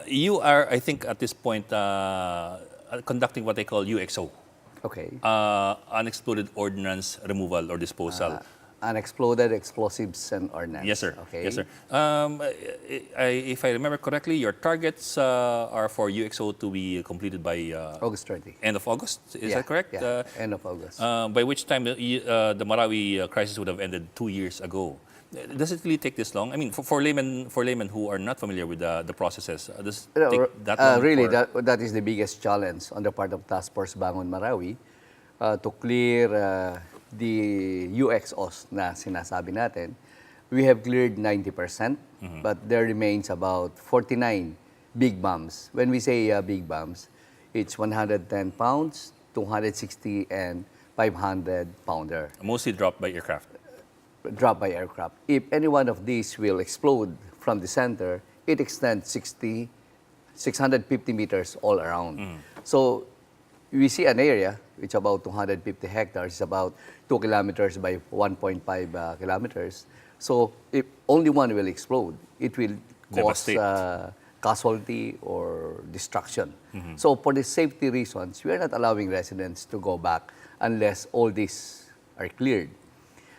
You are, I think, at this point, conducting what they call UXO, Okay. unexploded ordnance removal or disposal. Unexploded explosives and ordnance. Yes, sir. Okay. Yes, sir. If I remember correctly, your targets are for UXO to be completed by August 30. end of August. Is that correct? Yeah. End of August. By which time the Marawi crisis would have ended 2 years ago. Does it really take this long? I mean, for laymen who are not familiar with the processes, does it take that long? Really, that is the biggest challenge on the part of Task Force Bangon Marawi to clear the UXOs na sinasabi natin. We have cleared 90%, but there remains about 49 big bombs. When we say big bombs, it's 110 pounds, 260, and 500 pounder. Mostly dropped by aircraft. Dropped by aircraft. If any one of these will explode from the center, it extends 650 meters all around. So we see an area which about 250 hectares, about 2 kilometers by 1.5 kilometers. So if only one will explode, it will cause casualty or destruction. So for the safety reasons, we are not allowing residents to go back unless all these are cleared.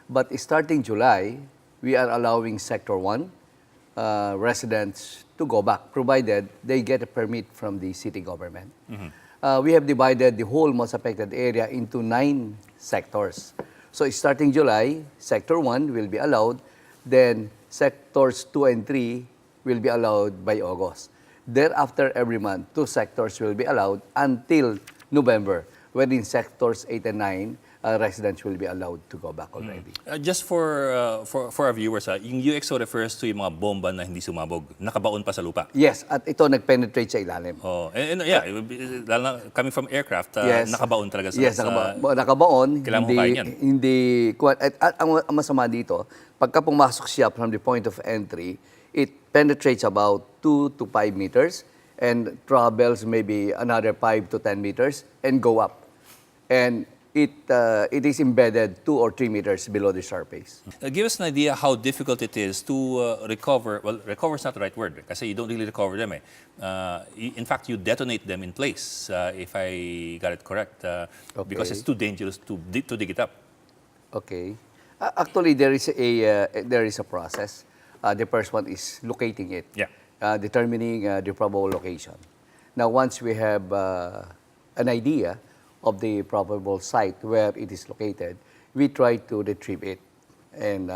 But starting July, we are allowing Sector 1 residents to go back, provided they get a permit from the city government. We have divided the whole most affected area into 9 sectors. So starting July, Sector 1 will be allowed, then Sectors 2 and 3 will be allowed by August. Thereafter, every month, 2 sectors will be allowed until November, when in Sectors 8 and 9, residents will be allowed to go back already. Just for our viewers, yung UXO refers to yung mga bomba na hindi sumabog, nakabaon pa sa lupa. Yes, at ito nag-penetrate sa ilalim. Oh, and yeah, coming from aircraft, nakabaon talaga sa. Yes, nakabaon. Kailangan hukayin yan. Hindi, at ang masama dito, pagka pumasok siya from the point of entry, it penetrates about 2 to 5 meters and travels maybe another 5 to 10 meters and go up. And it is embedded 2 or 3 meters below the surface. Give us an idea how difficult it is to recover. Well, recover is not the right word kasi you don't really recover them. In fact, you detonate them in place, if I got it correct, because it's too dangerous to dig it up. Okay. Actually, there is a process. The first one is locating it, determining the probable location. Now, once we have an idea of the probable site where it is located, we try to retrieve it and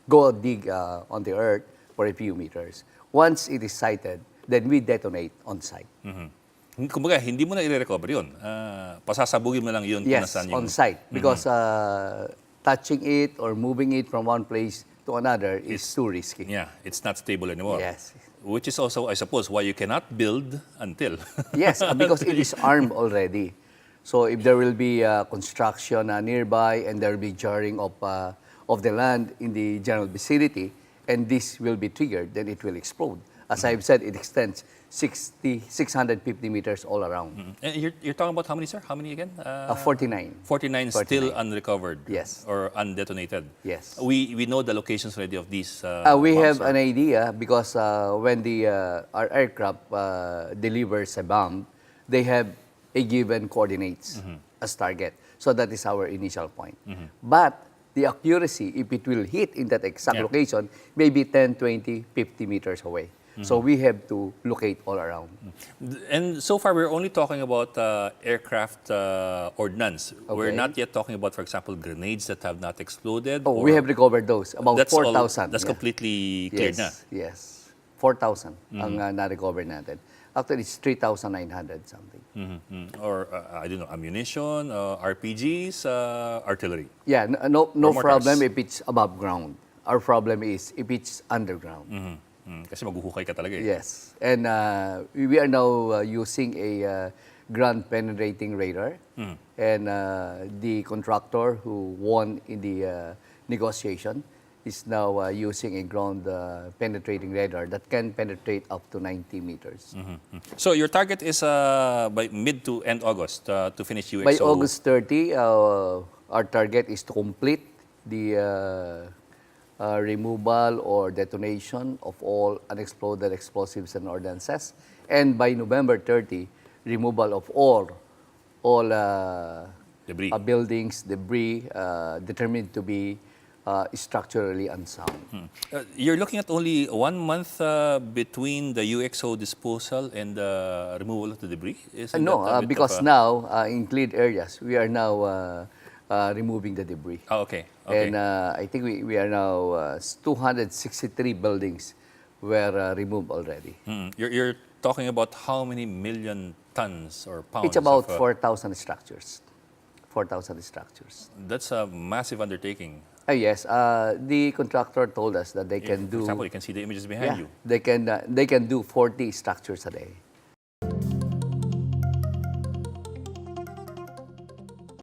go dig on the earth for a few meters. Once it is sighted, then we detonate on site. Kumbaga, hindi mo na i-recover yun. Pasasabugin mo lang yun kung nasaan yung... on site. Because touching it or moving it from one place to another is too risky. Yeah, it's not stable anymore. Yes. Which is also, I suppose, why you cannot build until... Yes, because it is armed already. So if there will be construction nearby and there will be jarring of the land in the general vicinity, and this will be triggered, then it will explode. As I've said, it extends 650 meters all around. And you're talking about how many, sir? How many again? 49. 49 still unrecovered. Yes. Or undetonated. Yes. We know the locations already of these we bombs, have an idea because when our aircraft delivers a bomb, they have a given coordinates as target. So that is our initial point. But the accuracy, if it will hit in that exact location, maybe 10, 20, 50 meters away. So we have to locate all around. And so far, we're only talking about aircraft ordnance. Okay. We're not yet talking about, for example, grenades that have not exploded. Oh, we have recovered those, about 4,000. That's completely cleared na. Yes, 4,000 ang na-recover natin. Actually, it's 3,900 something. Or, I don't know, ammunition, RPGs, artillery. Yeah, no problem if it's above ground. Our problem is if it's underground. Kasi maghuhukay ka talaga eh. Yes. And we are now using a ground penetrating radar. And the contractor who won in the negotiation is now using a ground penetrating radar that can penetrate up to 90 meters. So your target is by mid to end August to finish UXO? By August 30, our target is to complete the removal or detonation of all unexploded explosives and ordinances. And by November 30, removal of all Debris. buildings, debris determined to be structurally unsound. You're looking at only 1 month between the UXO disposal and the removal of the debris? Isn't No, that a bit because of a- now in cleared areas, we are now removing the debris. Oh, okay. Okay. And I think we are now 263 buildings were removed already. You're talking about how many million tons or pounds? It's about of, 4,000 structures. 4,000 structures. That's a massive undertaking. Yes, the contractor told us that they can For do. example, you can see the images behind you. They can do 40 structures a day.